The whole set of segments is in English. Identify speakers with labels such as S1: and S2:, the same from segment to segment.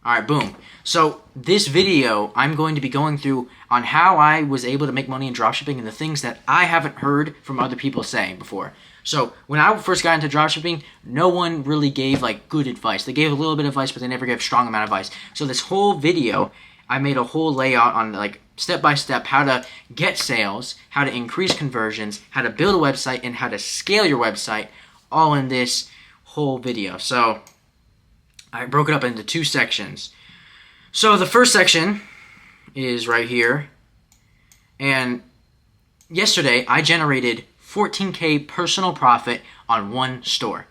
S1: Alright, boom. So this video, I'm going to be going through on how I was able to make money in dropshipping and the things that I haven't heard from other people saying before. So when I first got into dropshipping, no one really gave like good advice. They gave a little bit of advice, but they never gave a strong amount of advice. So this whole video, I made a whole layout on like step by step how to get sales, how to increase conversions, how to build a website, and how to scale your website, all in this whole video. So I broke it up into two sections. So the first section is right here. And yesterday I generated 14K personal profit on one store.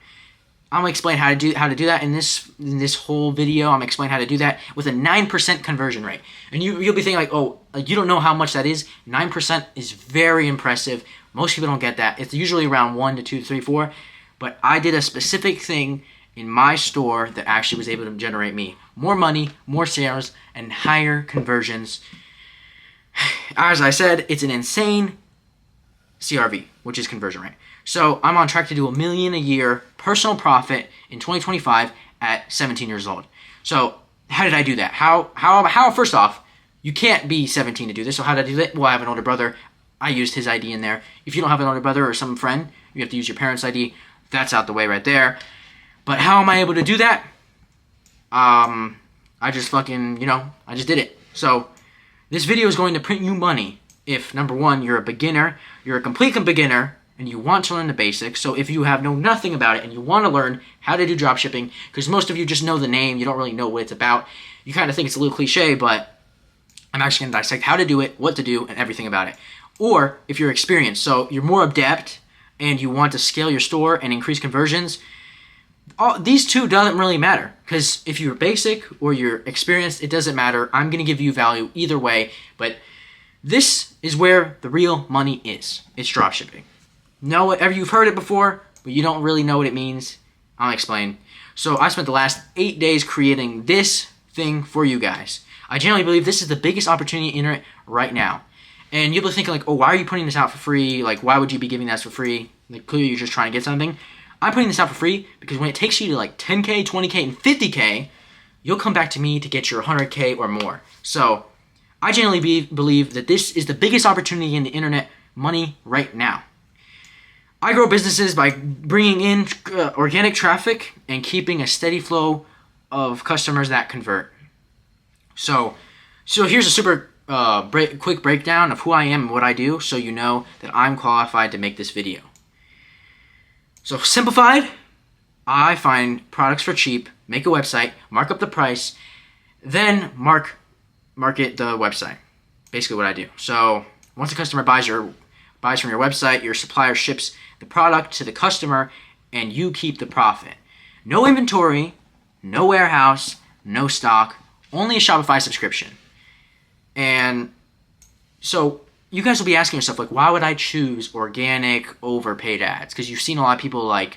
S1: I'm gonna explain how to do that in this whole video. I'm gonna explain how to do that with a 9% conversion rate. And you'll be thinking like, oh, like you don't know how much that is. 9% is very impressive. Most people don't get that. It's usually around 1 to 2, 3, 4. But I did a specific thing in my store that actually was able to generate me more money, more sales, and higher conversions. As I said, it's an insane CRV, which is conversion rate. So I'm on track to do $1 million a year personal profit in 2025 at 17 years old. So how did I do that? How first off, you can't be 17 to do this. So how did I do that? Well, I have an older brother. I used his ID in there. If you don't have an older brother or some friend, you have to use your parents' ID. That's out the way right there. But how am I able to do that? I just fucking, I just did it. So this video is going to print you money if, number one, you're a beginner, you're a complete beginner, and you want to learn the basics. So if you have nothing about it and you want to learn how to do dropshipping, because most of you just know the name, you don't really know what it's about. You kind of think it's a little cliche, but I'm actually going to dissect how to do it, what to do, and everything about it. Or if you're experienced, so you're more adept and you want to scale your store and increase conversions, these two doesn't really matter, because if you're basic or you're experienced, it doesn't matter. I'm going to give you value either way, but this is where the real money is. It's dropshipping. You've heard it before, but you don't really know what it means. I'll explain. So I spent the last 8 days creating this thing for you guys. I genuinely believe this is the biggest opportunity in the internet right now. And you'll be thinking like, oh, why are you putting this out for free? Like, why would you be giving this for free? Like, clearly you're just trying to get something. I'm putting this out for free because when it takes you to like 10K, 20K, and 50K, you'll come back to me to get your 100K or more. So I genuinely believe that this is the biggest opportunity in the internet money right now. I grow businesses by bringing in organic traffic and keeping a steady flow of customers that convert. So here's a super quick breakdown of who I am and what I do, so you know that I'm qualified to make this video. So simplified, I find products for cheap, make a website, mark up the price, then market the website. Basically what I do. So once a customer buys from your website, your supplier ships the product to the customer and you keep the profit. No inventory, no warehouse, no stock, only a Shopify subscription. And so you guys will be asking yourself, like, why would I choose organic over paid ads? Because you've seen a lot of people, like,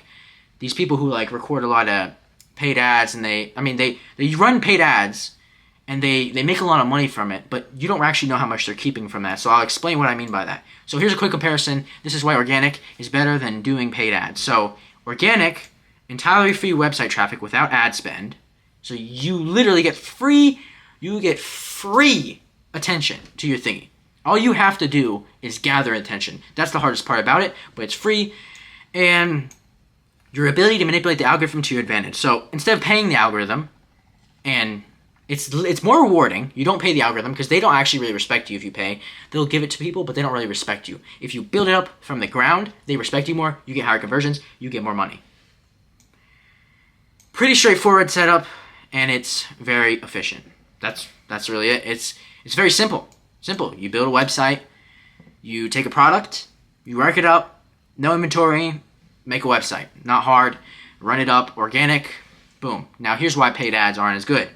S1: these people who, like, record a lot of paid ads, and they run paid ads, and they make a lot of money from it, but you don't actually know how much they're keeping from that. So I'll explain what I mean by that. So here's a quick comparison. This is why organic is better than doing paid ads. So organic, entirely free website traffic without ad spend. So you literally get free attention to your thingy. All you have to do is gather attention. That's the hardest part about it, but it's free. And your ability to manipulate the algorithm to your advantage. So instead of paying the algorithm, and it's more rewarding. You don't pay the algorithm because they don't actually really respect you if you pay. They'll give it to people, but they don't really respect you. If you build it up from the ground, they respect you more, you get higher conversions, you get more money. Pretty straightforward setup, and it's very efficient. That's really it. It's very simple. Simple. You build a website, you take a product, you mark it up, no inventory, make a website. Not hard. Run it up, organic, boom. Now here's why paid ads aren't as good.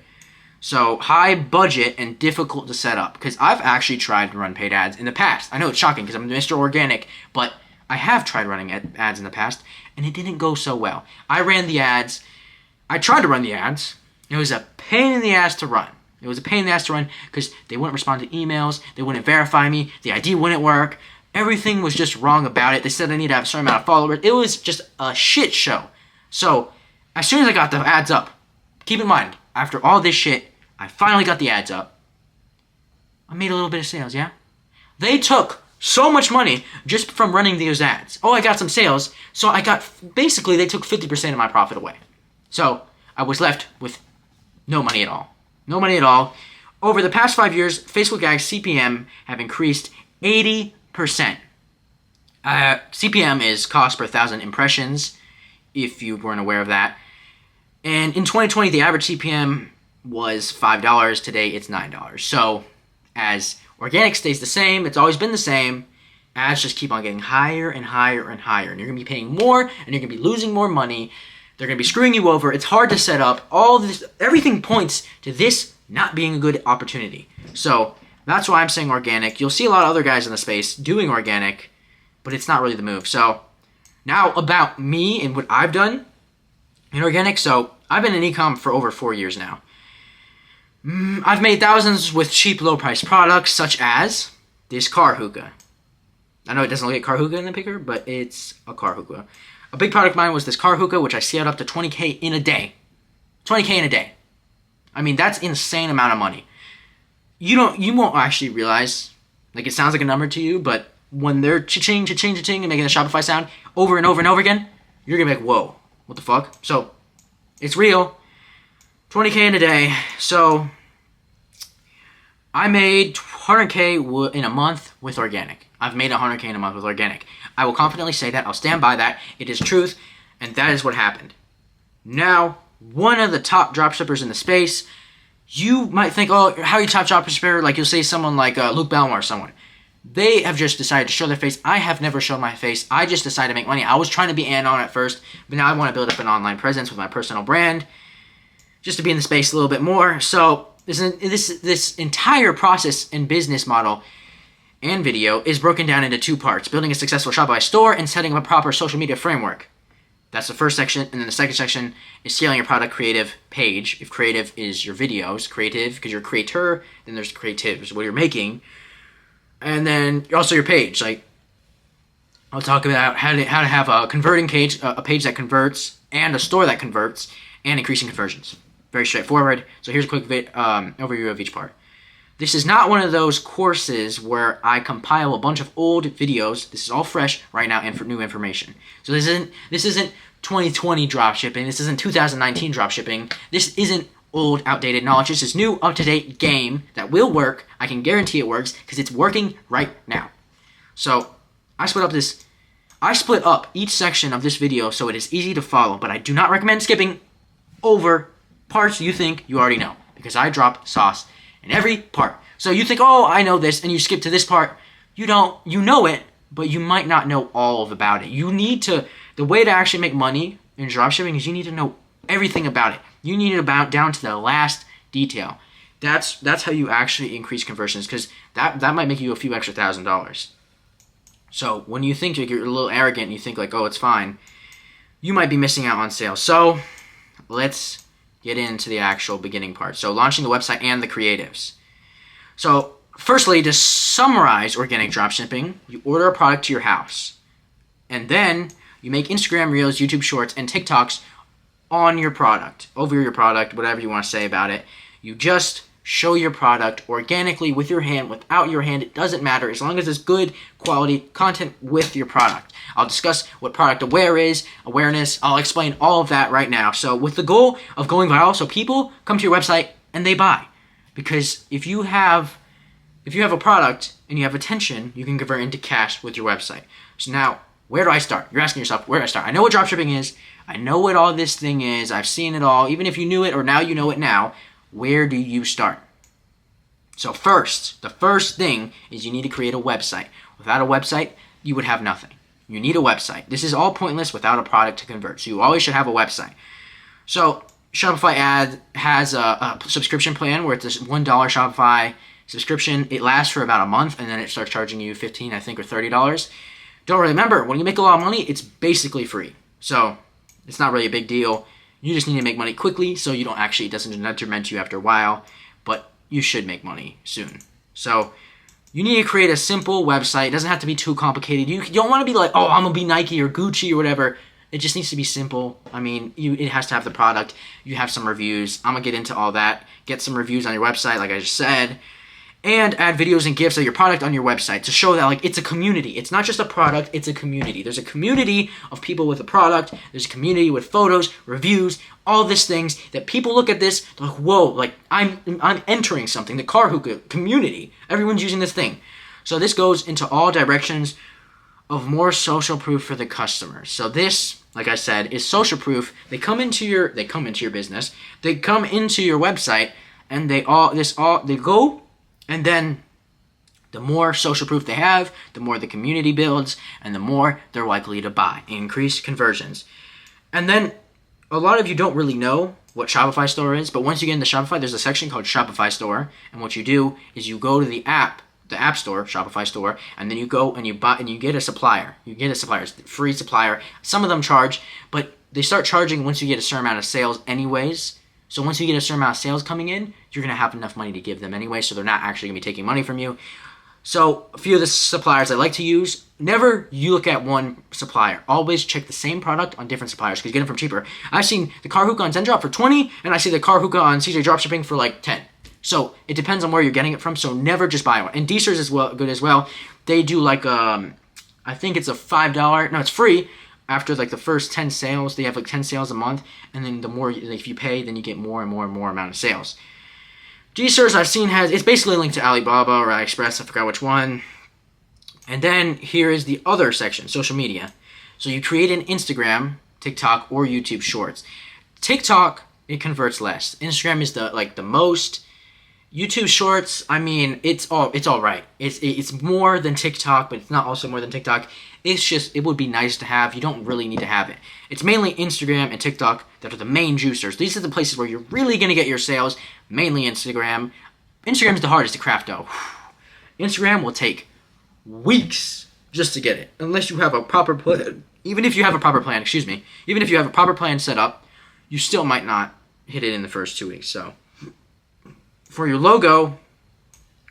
S1: So high budget and difficult to set up, because I've actually tried to run paid ads in the past. I know it's shocking because I'm Mr. Organic, but I have tried running ads in the past, and it didn't go so well. I tried to run the ads. It was a pain in the ass to run. It was a pain in the ass to run because they wouldn't respond to emails, they wouldn't verify me, the ID wouldn't work, everything was just wrong about it. They said I need to have a certain amount of followers. It was just a shit show. So as soon as I got the ads up, keep in mind, after all this shit, I finally got the ads up. I made a little bit of sales, yeah? They took so much money just from running those ads. Oh, I got some sales. So I got, basically, they took 50% of my profit away. So I was left with no money at all. No money at all. Over the past 5 years, Facebook ads CPM have increased 80%. CPM is cost per 1,000 impressions, if you weren't aware of that. And in 2020, the average CPM was $5. Today, it's $9. So as organic stays the same, it's always been the same, ads just keep on getting higher and higher and higher. And you're going to be paying more, and you're going to be losing more money. They're going to be screwing you over. It's hard to set up. All this, everything points to this not being a good opportunity. So that's why I'm saying organic. You'll see a lot of other guys in the space doing organic, but it's not really the move. So now about me and what I've done in organic. So I've been in e-com for over 4 years now. I've made thousands with cheap, low-priced products, such as this car hookah. I know it doesn't look like car hookah in the picture, but it's a car hookah. A big product of mine was this car hookah, which I scaled up to 20K in a day. 20K in a day. I mean, that's insane amount of money. You won't actually realize, like it sounds like a number to you, but when they're cha-ching, cha-ching, cha-ching, and making a Shopify sound over and over and over again, you're going to be like, whoa, what the fuck? So, it's real. 20K in a day. So, I made 100K in a month with organic. I've made 100K in a month with organic. I will confidently say that. I'll stand by that. It is truth, and that is what happened. Now, one of the top dropshippers in the space, you might think, oh, how are you top dropshipper? Like, you'll say someone like Luke Belmore or someone. They have just decided to show their face. I have never shown my face. I just decided to make money. I was trying to be anon at first, but now I want to build up an online presence with my personal brand, just to be in the space a little bit more. So this entire process and business model and video is broken down into 2 parts: building a successful Shopify store and setting up a proper social media framework. That's the first section. And then the second section is scaling your product creative page. If creative is your videos, creative, because you're a creator, then there's creatives, what you're making. And then also your page. Like, I'll talk about how to have a converting page, a page that converts, and a store that converts, and increasing conversions. Very straightforward. So here's a quick overview of each part. This is not one of those courses where I compile a bunch of old videos. This is all fresh right now and for new information. So this isn't 2020 dropshipping. This isn't 2019 dropshipping. This isn't old, outdated knowledge. This is new, up-to-date game that will work. I can guarantee it works because it's working right now. So I split up each section of this video so it is easy to follow, but I do not recommend skipping over parts you think you already know, because I drop sauce in every part. So you think, oh, I know this, and you skip to this part. You know it, but you might not know all about it. The way to actually make money in dropshipping is you need to know everything about it. You need it down to the last detail. That's how you actually increase conversions, because that might make you a few extra $1,000. So when you think you're a little arrogant and you think like, oh, it's fine, you might be missing out on sales. So let's get into the actual beginning part. So launching the website and the creatives. So firstly, to summarize organic dropshipping, you order a product to your house. And then you make Instagram Reels, YouTube Shorts, and TikToks on your product, over your product, whatever you want to say about it. You just show your product organically with your hand, without your hand. It doesn't matter as long as it's good quality content with your product. I'll discuss what product awareness. I'll explain all of that right now. So with the goal of going viral, so people come to your website and they buy. Because if you have a product and you have attention, you can convert into cash with your website. So now, where do I start? You're asking yourself, where do I start? I know what dropshipping is. I know what all this thing is. I've seen it all. Even if you knew it or now you know it now, where do you start? So first, the first thing is you need to create a website. Without a website, you would have nothing. You need a website. This is all pointless without a product to convert. So you always should have a website. So Shopify ad has a subscription plan where it's a $1 Shopify subscription. It lasts for about a month and then it starts charging you $15, I think, or $30. Don't remember, when you make a lot of money, it's basically free. So it's not really a big deal. You just need to make money quickly so you don't actually, it doesn't detriment you after a while, but you should make money soon. So you need to create a simple website. It doesn't have to be too complicated. You don't want to be like, oh, I'm going to be Nike or Gucci or whatever. It just needs to be simple. I mean, it has to have the product. You have some reviews. I'm going to get into all that. Get some reviews on your website, like I just said. And add videos and GIFs of your product on your website to show that, like, it's a community. It's not just a product, it's a community. There's a community of people with a product. There's a community with photos, reviews, all these things that people look at this, they're like, whoa, like, I'm entering something. The car hookah community. Everyone's using this thing. So this goes into all directions of more social proof for the customers. So this, like I said, is social proof. They come into your business. They come into your website, and they go. And then the more social proof they have, the more the community builds, and the more they're likely to buy. Increase conversions. And then a lot of you don't really know what Shopify Store is, but once you get into Shopify, there's a section called Shopify Store. And what you do is you go to the App Store, Shopify Store, and then you go and you buy and you get a supplier. It's a free supplier. Some of them charge, but they start charging once you get a certain amount of sales anyways. So once you get a certain amount of sales coming in, you're going to have enough money to give them anyway, so they're not actually going to be taking money from you. So a few of the suppliers I like to use, never you look at one supplier. Always check the same product on different suppliers because you get them from cheaper. I've seen the car hookah on Zendrop for 20, and I see the car hookah on CJ Dropshipping for like 10. So it depends on where you're getting it from, so never just buy one. And Deeser's is good as well. They do like, I think it's a $5, no, it's free. After like the first 10 sales, they have like 10 sales a month, and then the more, if you pay, then you get more and more and more amount of sales. Deeser's I've seen it's basically linked to Alibaba or AliExpress, I forgot which one. And then here is the other section, social media. So you create an Instagram, TikTok, or YouTube Shorts. TikTok, it converts less. Instagram is the most. YouTube Shorts, I mean, it's all right. It's more than TikTok, but it's not also more than TikTok. It's just, it would be nice to have. You don't really need to have it. It's mainly Instagram and TikTok that are the main juicers. These are the places where you're really going to get your sales. Mainly Instagram. Instagram is the hardest to craft, though. Instagram will take weeks just to get it. Unless you have a proper plan. Even if you have a proper plan, even if you have a proper plan set up, you still might not hit it in the first 2 weeks. So for your logo,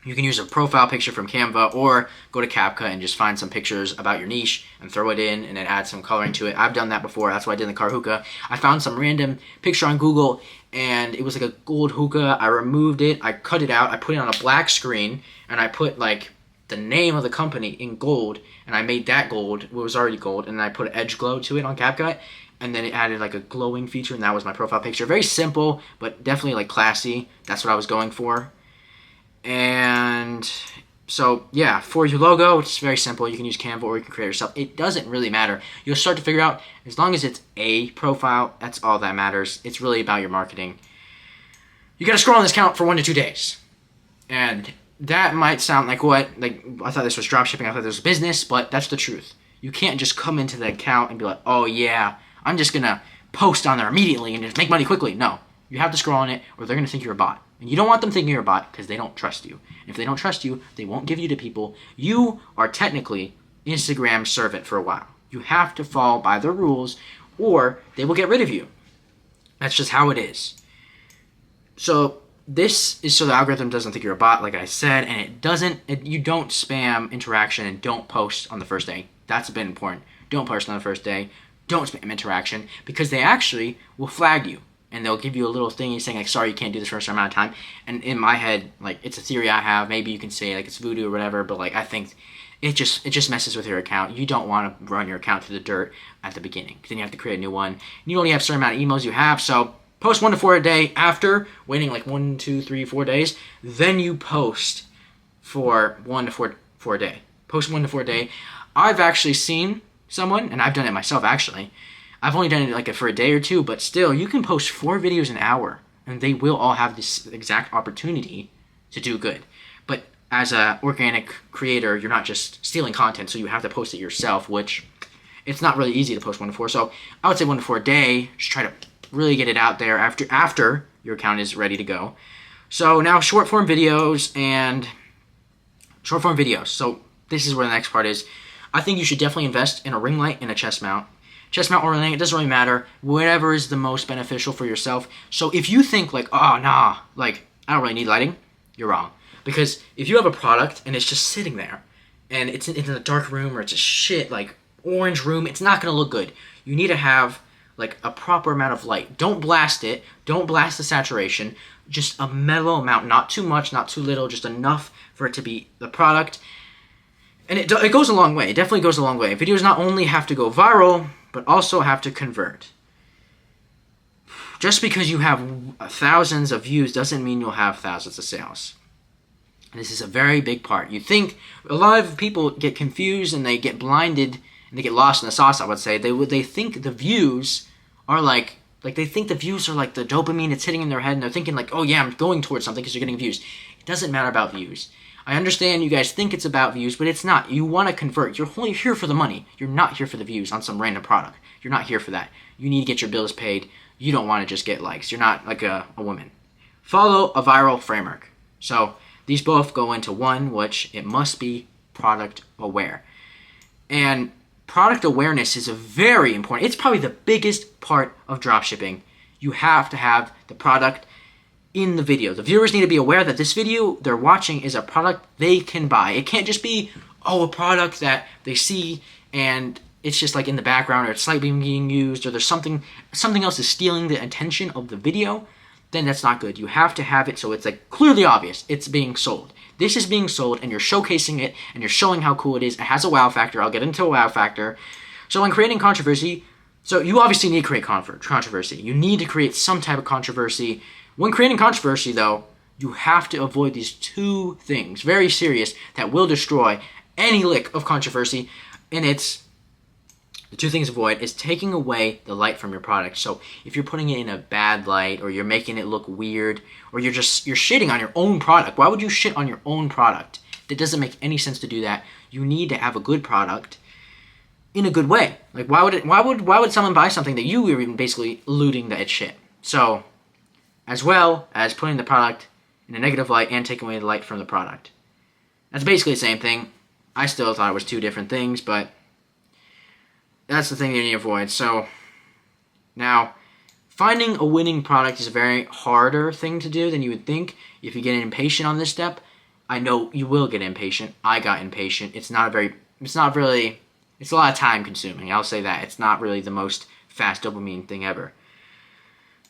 S1: you can use a profile picture from Canva or go to CapCut and just find some pictures about your niche and throw it in and then add some coloring to it. I've done that before. That's what I did in the car hookah. I found some random picture on Google and it was like a gold hookah. I removed it. I cut it out. I put it on a black screen and I put like the name of the company in gold and I made that gold. It was already gold and I put an edge glow to it on CapCut and then it added like a glowing feature and that was my profile picture. Very simple, but definitely like classy. That's what I was going for. And so yeah, for your logo, it's very simple. You can use Canva or you can create it yourself. It doesn't really matter. You'll start to figure out, as long as it's a profile, that's all that matters. It's really about your marketing. You gotta scroll on this account for 1 to 2 days. And that might sound like what? Like, I thought this was dropshipping, I thought this was business, but that's the truth. You can't just come into the account and be like, oh yeah, I'm just gonna post on there immediately and just make money quickly. No, you have to scroll on it or they're gonna think you're a bot. And you don't want them thinking you're a bot because they don't trust you. And if they don't trust you, they won't give you to people. You are technically Instagram's servant for a while. You have to fall by the rules or they will get rid of you. That's just how it is. So this is so the algorithm doesn't think you're a bot, like I said, and you don't spam interaction and don't post on the first day. That's a bit important. Don't post on the first day. Don't spam interaction because they actually will flag you. And they'll give you a little thing saying, like, sorry, you can't do this for a certain amount of time. And in my head, like, it's a theory I have. Maybe you can say, like, it's voodoo or whatever. But, like, I think it just messes with your account. You don't want to run your account through the dirt at the beginning. Then you have to create a new one. And you only have a certain amount of emails you have. So post 1 to 4 a day. After waiting, like, 1, 2, 3, 4 days, then you post for 1 to 4 a day. Post 1 to 4 a day. I've actually seen someone, and I've done it myself, actually. I've only done it like for a day or two, but still, you can post 4 videos an hour, and they will all have this exact opportunity to do good. But as an organic creator, you're not just stealing content, so you have to post it yourself, which it's not really easy to post 1 to 4. So I would say 1 to 4 a day. Just try to really get it out there after your account is ready to go. So now short form videos. So this is where the next part is. I think you should definitely invest in a ring light and a chest mount. Chest mount or ring, it doesn't really matter. Whatever is the most beneficial for yourself. So if you think like, oh, nah, like, I don't really need lighting, you're wrong. Because if you have a product and it's just sitting there, and it's in a dark room or it's a shit, like, orange room, it's not going to look good. you need to have like a proper amount of light. Don't blast it. Don't blast the saturation. Just a mellow amount, not too much, not too little, just enough for it to be the product. And it goes a long way. It definitely goes a long way. Videos not only have to go viral, but also have to convert. Just because you have thousands of views doesn't mean you'll have thousands of sales. And this is a very big part. You think a lot of people get confused and they get blinded and they get lost in the sauce, I would say. They think the views are like they think the views are like the dopamine that's hitting in their head, and they're thinking like, oh yeah, I'm going towards something because you're getting views. It doesn't matter about views. I understand you guys think it's about views, but it's not. You want to convert. You're only here for the money. You're not here for the views on some random product. You're not here for that. You need to get your bills paid. You don't want to just get likes. You're not like a woman. Follow a viral framework. So these both go into one, which it must be product aware. And product awareness is a very important. It's probably the biggest part of dropshipping. You have to have the product in the video. The viewers need to be aware that this video they're watching is a product they can buy. It can't just be, a product that they see and it's just like in the background, or it's slightly being used, or there's something else is stealing the attention of the video. Then that's not good. You have to have it so it's like clearly obvious it's being sold. This is being sold and you're showcasing it and you're showing how cool it is. It has a wow factor. I'll get into a wow factor. So when creating controversy, so you obviously need to create controversy. You need to create some type of controversy. When creating controversy though, you have to avoid these two things, very serious, that will destroy any lick of controversy. And it's the two things to avoid is taking away the light from your product. So if you're putting it in a bad light, or you're making it look weird, or you're shitting on your own product. Why would you shit on your own product? It doesn't make any sense to do that. You need to have a good product in a good way. Like why would someone buy something that you were even basically alluding that it's shit? So as well as putting the product in a negative light and taking away the light from the product. That's basically the same thing. I still thought it was two different things, but that's the thing you need to avoid. So now, finding a winning product is a very harder thing to do than you would think. If you get impatient on this step, I know you will get impatient. I got impatient. It's a lot of time consuming. I'll say that. It's not really the most fast dopamine thing ever.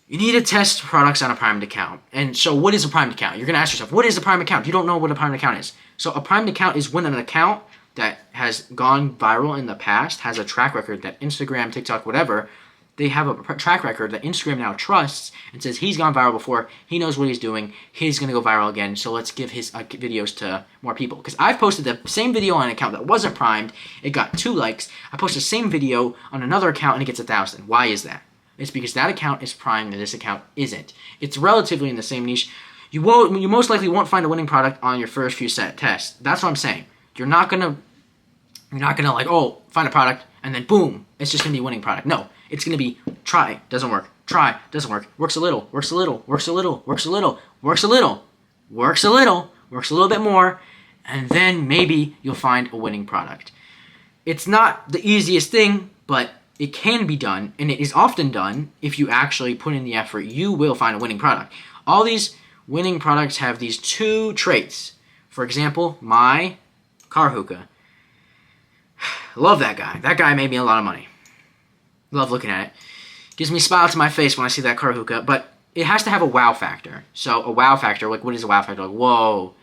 S1: You need to test products on a primed account. And so what is a primed account? You're going to ask yourself, what is a primed account? You don't know what a primed account is. So a primed account is when an account that has gone viral in the past has a track record that Instagram, TikTok, whatever, they have a track record that Instagram now trusts and says he's gone viral before, he knows what he's doing, he's going to go viral again, so let's give his videos to more people. Because I've posted the same video on an account that wasn't primed, it got 2 likes. I posted the same video on another account and it gets 1,000. Why is that? It's because that account is primed and this account isn't. It's relatively in the same niche. You most likely won't find a winning product on your first few set tests. That's what I'm saying. You're not gonna like, find a product and then boom, it's just gonna be a winning product. No, it's gonna be try, doesn't work, try, doesn't work, works a little, works a little, works a little, works a little, works a little, works a little, works a little bit more, and then maybe you'll find a winning product. It's not the easiest thing, but it can be done, and it is often done. If you actually put in the effort, you will find a winning product. All these winning products have these 2 traits. For example, my car hookah. Love that guy. That guy made me a lot of money. Love looking at it. Gives me a smile to my face when I see that car hookah, but it has to have a wow factor. So a wow factor, like what is a wow factor? Like, whoa,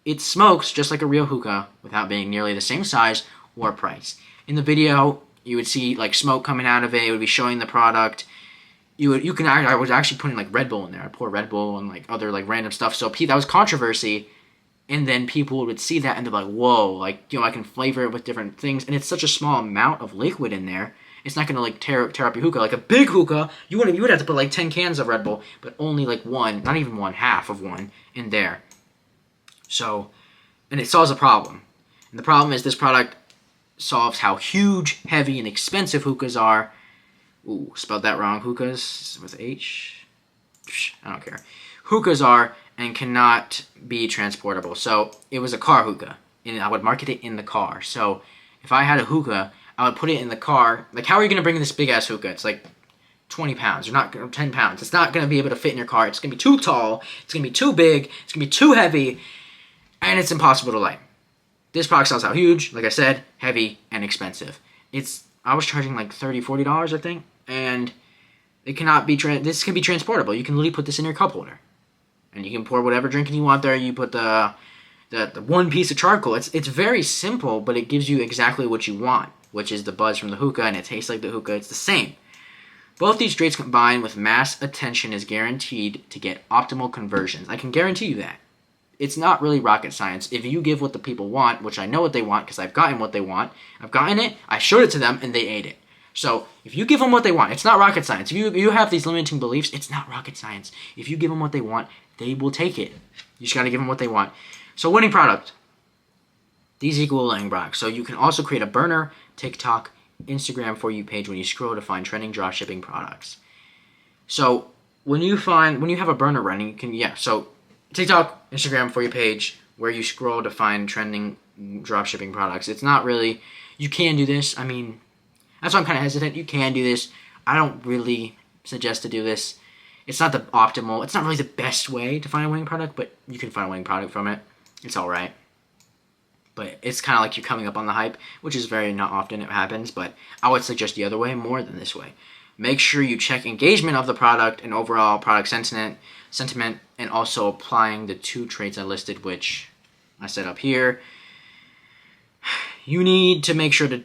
S1: it smokes just like a real hookah without being nearly the same size or price. In the video, you would see like smoke coming out of it. It would be showing the product. I was actually putting like Red Bull in there. I pour Red Bull and like other like random stuff. So that was controversy, and then people would see that and they're like, "Whoa!" Like I can flavor it with different things, and it's such a small amount of liquid in there. It's not gonna like tear up your hookah. Like a big hookah, you would have to put like 10 cans of Red Bull, but only like one, not even one, half of one in there. So, and it solves a problem. And the problem is this product solves how huge, heavy, and expensive hookahs are. Ooh, spelled that wrong. Hookahs with H. I don't care. Hookahs are and cannot be transportable. So it was a car hookah, and I would market it in the car. So if I had a hookah, I would put it in the car. Like, how are you going to bring this big ass hookah? It's like 20 pounds. You're not 10 pounds. It's not going to be able to fit in your car. It's going to be too tall. It's going to be too big. It's going to be too heavy, and it's impossible to light. This product sells out huge, like I said, heavy, and expensive. It's I was charging like $30-$40, I think, and it cannot be this can be transportable. You can literally put this in your cup holder, and you can pour whatever drinking you want there. You put the one piece of charcoal. It's very simple, but it gives you exactly what you want, which is the buzz from the hookah, and it tastes like the hookah. It's the same. Both these traits combined with mass attention is guaranteed to get optimal conversions. I can guarantee you that. It's not really rocket science. If you give what the people want, which I know what they want because I've gotten what they want, I've gotten it, I showed it to them, and they ate it. So if you give them what they want, it's not rocket science. If you have these limiting beliefs, it's not rocket science. If you give them what they want, they will take it. You just got to give them what they want. So winning product. These equal winning product. So you can also create a burner, TikTok, Instagram For You page when you scroll to find trending dropshipping products. So when you have a burner running, you can, so TikTok, Instagram For You page where you scroll to find trending dropshipping products. It's not really, you can do this. I mean, that's why I'm kind of hesitant. You can do this. I don't really suggest to do this. It's not the optimal, it's not really the best way to find a winning product, but you can find a winning product from it. It's alright. But it's kind of like you're coming up on the hype, which is very not often it happens, but I would suggest the other way more than this way. Make sure you check engagement of the product and overall product sentiment, and also applying the 2 traits I listed, which I set up here. You need to make sure to,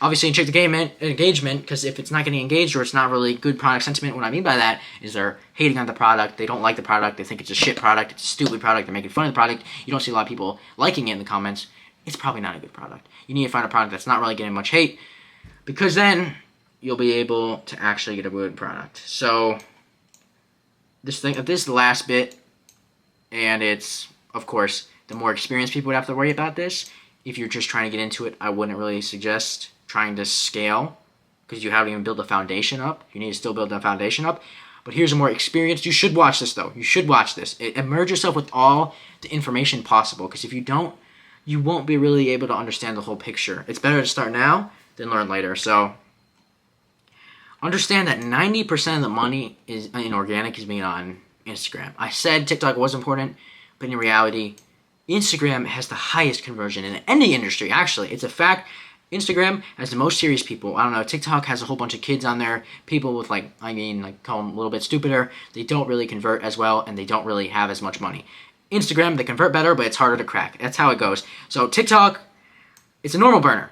S1: obviously check the engagement, because if it's not getting engaged or it's not really good product sentiment, what I mean by that is they're hating on the product, they don't like the product, they think it's a shit product, it's a stupid product, they're making fun of the product, you don't see a lot of people liking it in the comments, it's probably not a good product. You need to find a product that's not really getting much hate, because then you'll be able to actually get a good product. So this last bit, and it's, of course, the more experienced people would have to worry about this. If you're just trying to get into it, I wouldn't really suggest trying to scale, because you haven't even built a foundation up. You need to still build that foundation up. But here's a more experienced. You should watch this, though. You should watch this. Immerse yourself with all the information possible, because if you don't, you won't be really able to understand the whole picture. It's better to start now than learn later. So understand that 90% of the money in organic is being on Instagram. I said TikTok was important, but in reality, Instagram has the highest conversion in any industry, actually. It's a fact. Instagram has the most serious people. I don't know, TikTok has a whole bunch of kids on there. People with, call them a little bit stupider. They don't really convert as well, and they don't really have as much money. Instagram, they convert better, but it's harder to crack. That's how it goes. So TikTok, it's a normal burner.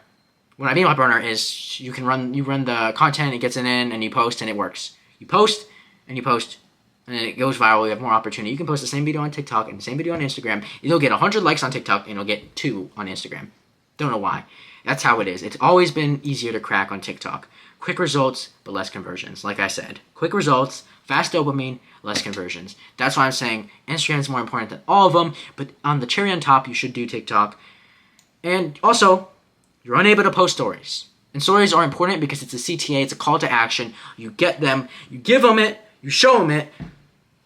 S1: What I mean by burner is you run the content, it gets it in, and you post, and it works. You post, and it goes viral. You have more opportunity. You can post the same video on TikTok and the same video on Instagram. You'll get 100 likes on TikTok, and you'll get 2 on Instagram. Don't know why. That's how it is. It's always been easier to crack on TikTok. Quick results, but less conversions. Like I said, quick results, fast dopamine, less conversions. That's why I'm saying Instagram is more important than all of them, but on the cherry on top, you should do TikTok. And also, you're unable to post stories. And stories are important because it's a CTA, it's a call to action. You get them, you give them it, you show them it,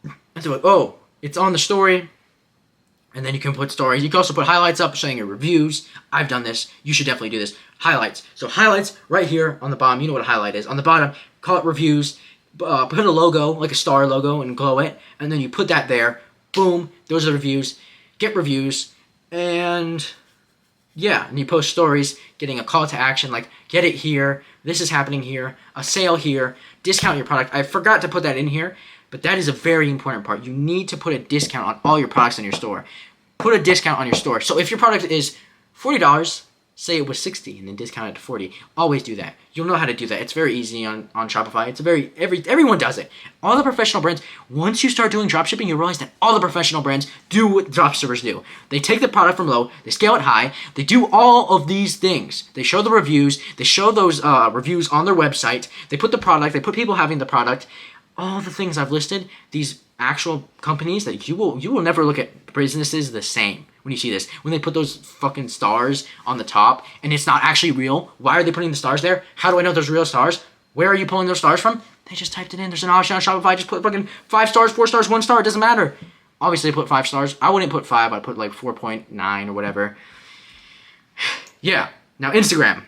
S1: and they're like, oh, it's on the story. And then you can put stories. You can also put highlights up showing your reviews. I've done this. You should definitely do this. Highlights. So highlights right here on the bottom. You know what a highlight is. On the bottom, call it reviews. Put a logo, like a star logo, and glow it. And then you put that there. Boom. Those are the reviews. Get reviews. And yeah, and you post stories, getting a call to action like, get it here. This is happening here. A sale here. Discount your product. I forgot to put that in here. But that is a very important part. You need to put a discount on all your products in your store. Put a discount on your store. So if your product is $40, say it was $60 and then discount it to $40. Always do that. You'll know how to do that. It's very easy on Shopify. It's everyone does it. All the professional brands, once you start doing dropshipping, you realize that all the professional brands do what dropshippers do. They take the product from low, they scale it high, they do all of these things. They show the reviews, they show those reviews on their website, they put the product, they put people having the product. All the things I've listed, these actual companies that you will never look at businesses the same when you see this. When they put those fucking stars on the top and it's not actually real, why are they putting the stars there? How do I know there's real stars? Where are you pulling those stars from? They just typed it in. There's an option on Shopify. Just put fucking 5 stars, 4 stars, 1 star. It doesn't matter. Obviously, they put 5 stars. I wouldn't put 5. I'd put like 4.9 or whatever. Yeah. Now, Instagram.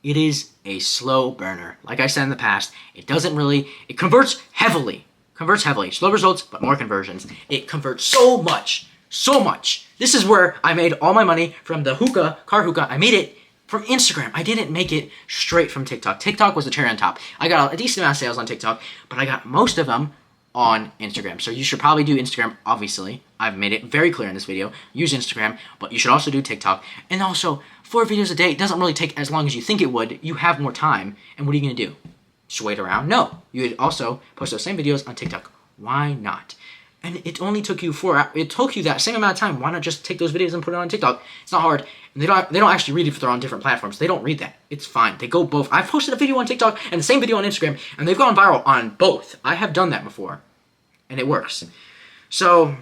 S1: It is a slow burner. Like I said in the past, it converts heavily. Slow results, but more conversions. It converts so much. This is where I made all my money from the car hookah. I made it from Instagram. I didn't make it straight from TikTok. TikTok was the cherry on top. I got a decent amount of sales on TikTok, but I got most of them on Instagram. So you should probably do Instagram, obviously. I've made it very clear in this video. Use Instagram, but you should also do TikTok. And also, 4 videos a day doesn't really take as long as you think it would. You have more time. And what are you going to do? Just wait around? No. You would also post those same videos on TikTok. Why not? And it only took you 4 hours. It took you that same amount of time. Why not just take those videos and put it on TikTok? It's not hard. And they don't actually read it if they're on different platforms. They don't read that. It's fine. They go both. I've posted a video on TikTok and the same video on Instagram, and they've gone viral on both. I have done that before, and it works. So,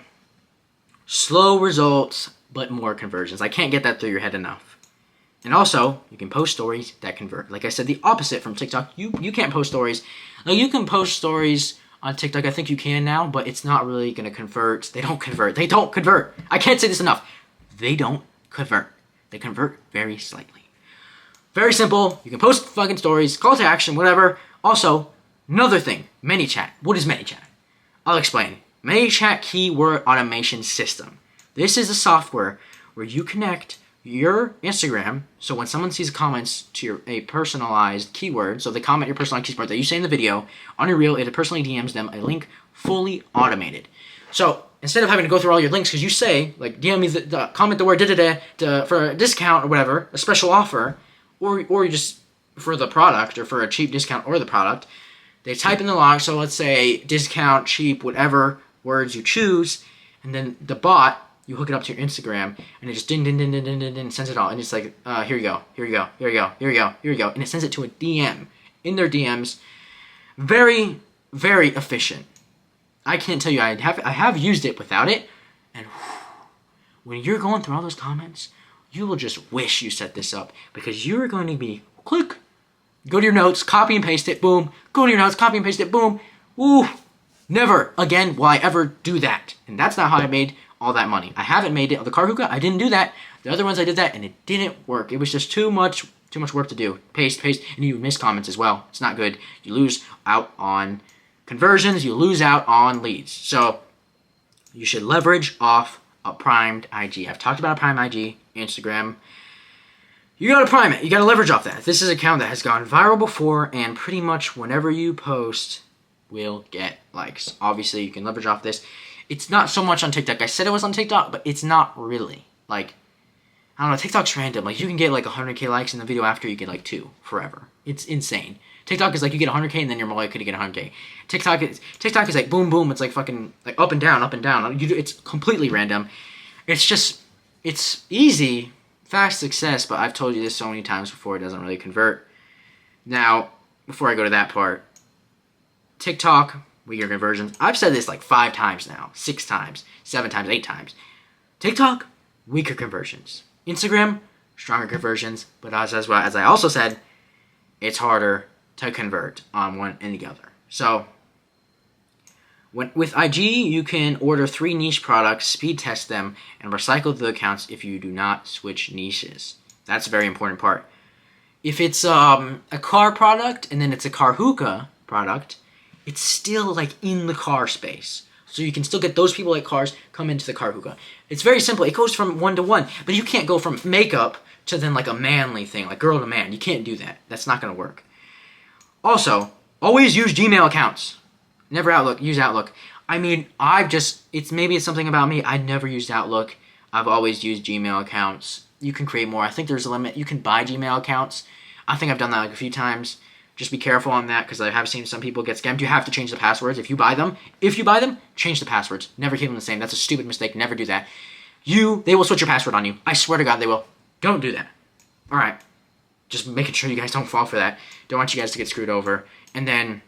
S1: slow results, but more conversions. I can't get that through your head enough. And also, you can post stories that convert. Like I said, the opposite from TikTok. You can't post stories. Now, you can post stories on TikTok. I think you can now, but it's not really going to convert. They don't convert. They don't convert. I can't say this enough. They don't convert. They convert very slightly. Very simple. You can post fucking stories, call to action, whatever. Also, another thing, ManyChat. What is ManyChat? I'll explain. ManyChat keyword automation system. This is a software where you connect your Instagram, so when someone sees comments to a personalized keyword, so they comment your personalized keyword that you say in the video, on your reel, it personally DMs them a link fully automated. So instead of having to go through all your links, because you say, like, DM me comment the word for a discount or whatever, a special offer, or you just for the product or for a cheap discount or the product, they type in the log, so let's say discount, cheap, whatever words you choose, and then the bot, you hook it up to your Instagram, and it just sends it all, and it's like, here you go, here you go, here you go, here you go, here you go, and it sends it to a DM in their DMs. Very, very efficient. I can't tell you, I have used it without it, and when you're going through all those comments, you will just wish you set this up, because you are going to be, click, go to your notes, copy and paste it, boom, go to your notes, copy and paste it, boom, ooh, never again will I ever do that, and that's not how I made all that money. I haven't made it on the car hookah. I didn't do that. The other ones I did that, and it didn't work. It was just too much work to do. Paste, and you miss comments as well. It's not good. You lose out on conversions. You lose out on leads. So you should leverage off a primed IG. I've talked about a primed IG, Instagram. You gotta prime it. You gotta leverage off that. This is an account that has gone viral before, and pretty much whenever you post will get likes. Obviously, you can leverage off this. It's not so much on TikTok. I said it was on TikTok, but it's not really. Like, I don't know, TikTok's random. Like, you can get like 100K likes in the video after you get like 2 forever. It's insane. TikTok is like you get 100K and then you're more likely to get 100K. TikTok is like boom, boom. It's like fucking like up and down, up and down. It's completely random. It's easy, fast success, but I've told you this so many times before, it doesn't really convert. Now, before I go to that part, TikTok, weaker conversions. I've said this like 5 times now, 6 times, 7 times, 8 times. TikTok, weaker conversions. Instagram, stronger conversions. But as I also said, it's harder to convert on one and the other. So, with IG, you can order 3 niche products, speed test them, and recycle the accounts if you do not switch niches. That's a very important part. If it's a car product and then it's a car hookah product, it's still like in the car space. So you can still get those people like cars come into the car hookah. It's very simple. It goes from 1 to 1. But you can't go from makeup to then like a manly thing, like girl to man. You can't do that. That's not going to work. Also, always use Gmail accounts. Never Outlook. Use Outlook. I mean, maybe it's something about me. I never used Outlook. I've always used Gmail accounts. You can create more. I think there's a limit. You can buy Gmail accounts. I think I've done that like a few times. Just be careful on that, because I have seen some people get scammed. You have to change the passwords if you buy them. If you buy them, change the passwords. Never keep them the same. That's a stupid mistake. Never do that. They will switch your password on you. I swear to God, they will. Don't do that. All right. Just making sure you guys don't fall for that. Don't want you guys to get screwed over. And then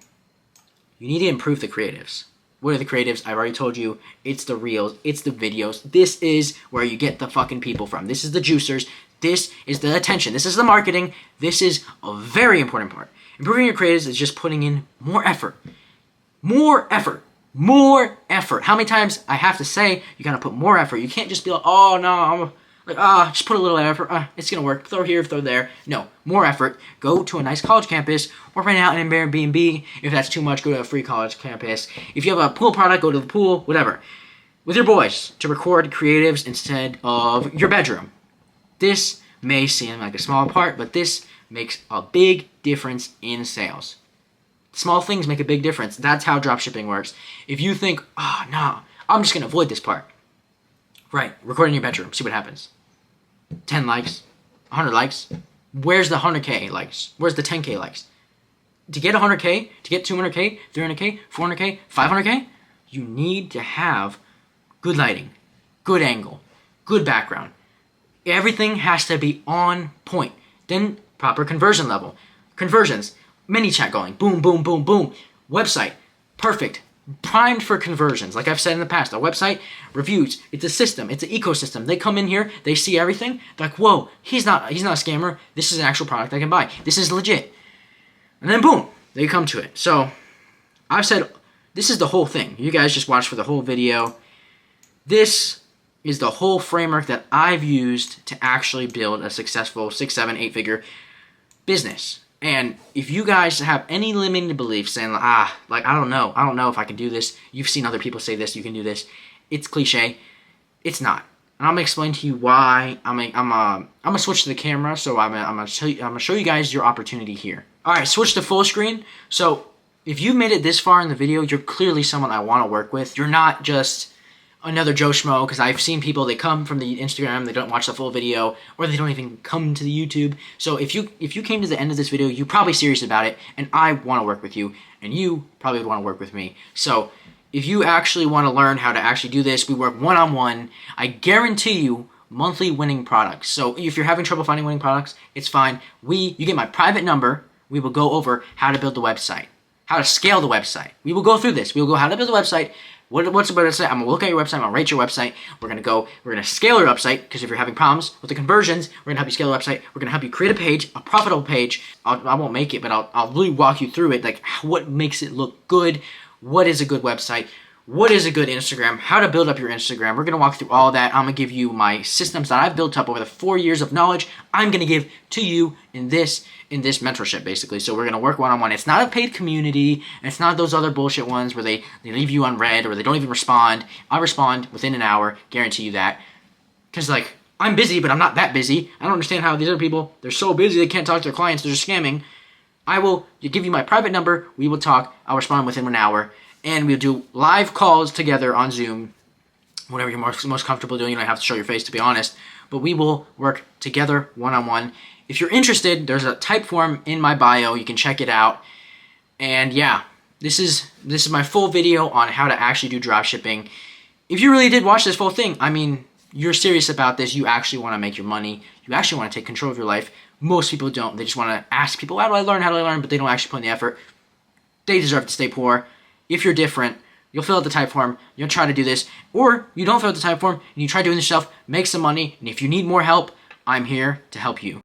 S1: you need to improve the creatives. What are the creatives? I've already told you. It's the reels. It's the videos. This is where you get the fucking people from. This is the juicers. This is the attention. This is the marketing. This is a very important part. Improving your creatives is just putting in more effort. More effort. More effort. How many times I have to say you gotta put more effort. You can't just be like, oh no, just put a little effort. It's gonna work. Throw here, throw there. No, more effort. Go to a nice college campus or rent out an Airbnb. If that's too much, go to a free college campus. If you have a pool product, go to the pool, whatever. With your boys to record creatives instead of your bedroom. This may seem like a small part, but this makes a big difference in sales. Small things make a big difference. That's how dropshipping works. If you think, oh, no, I'm just going to avoid this part. Right, record in your bedroom, see what happens. 10 likes, 100 likes. Where's the 100K likes? Where's the 10K likes? To get 100K, to get 200K, 300K, 400K, 500K, you need to have good lighting, good angle, good background. Everything has to be on point. Then proper conversion level. Conversions, mini chat going, boom, boom, boom, boom. Website, perfect. Primed for conversions. Like I've said in the past, our website, reviews, it's a system, it's an ecosystem. They come in here, they see everything, they're like, whoa, he's not a scammer. This is an actual product I can buy. This is legit. And then boom, they come to it. So I've said this is the whole thing. You guys just watched for the whole video. This is the whole framework that I've used to actually build a successful 6, 7, 8 figure business. And if you guys have any limiting beliefs saying, I don't know if I can do this. You've seen other people say this, you can do this. It's cliche. It's not. And I'm gonna explain to you why. I'm gonna switch to the camera, so I'm gonna show you guys your opportunity here. All right, switch to full screen. So if you've made it this far in the video, you're clearly someone I want to work with. You're not just another Joe Schmo, because I've seen people, they come from the Instagram, they don't watch the full video, or they don't even come to the YouTube. So if you came to the end of this video, you're probably serious about it, and I want to work with you, and you probably would want to work with me. So if you actually want to learn how to actually do this, we work one-on-one. I guarantee you monthly winning products. So if you're having trouble finding winning products, it's fine. You get my private number. We will go over how to build the website, how to scale the website. We will go through this. We will go how to build a website. What's the website? I'm gonna look at your website. I'm gonna rate your website. We're gonna scale your website, because if you're having problems with the conversions, we're gonna help you scale the website. We're gonna help you create a page, a profitable page. I won't make it, but I'll really walk you through it, like what makes it look good, what is a good website, what is a good Instagram, how to build up your Instagram. We're gonna walk through all that. I'm gonna give you my systems that I've built up over the 4 years of knowledge. I'm gonna give to you in this mentorship, basically. So we're gonna work one-on-one. It's not a paid community, and it's not those other bullshit ones where they leave you unread or they don't even respond. I respond within an hour, guarantee you that. Because like, I'm busy, but I'm not that busy. I don't understand how these other people, they're so busy they can't talk to their clients, they're just scamming. I will give you my private number, we will talk, I'll respond within an hour, and we'll do live calls together on Zoom, whatever you're most comfortable doing. You don't have to show your face, to be honest, but we will work together one-on-one. If you're interested, there's a type form in my bio. You can check it out. And yeah, this is my full video on how to actually do dropshipping. If you really did watch this full thing, I mean, you're serious about this. You actually want to make your money. You actually want to take control of your life. Most people don't. They just want to ask people, how do I learn? How do I learn? But they don't actually put in the effort. They deserve to stay poor. If you're different, you'll fill out the type form, you'll try to do this, or you don't fill out the type form and you try doing this yourself, make some money, and if you need more help, I'm here to help you.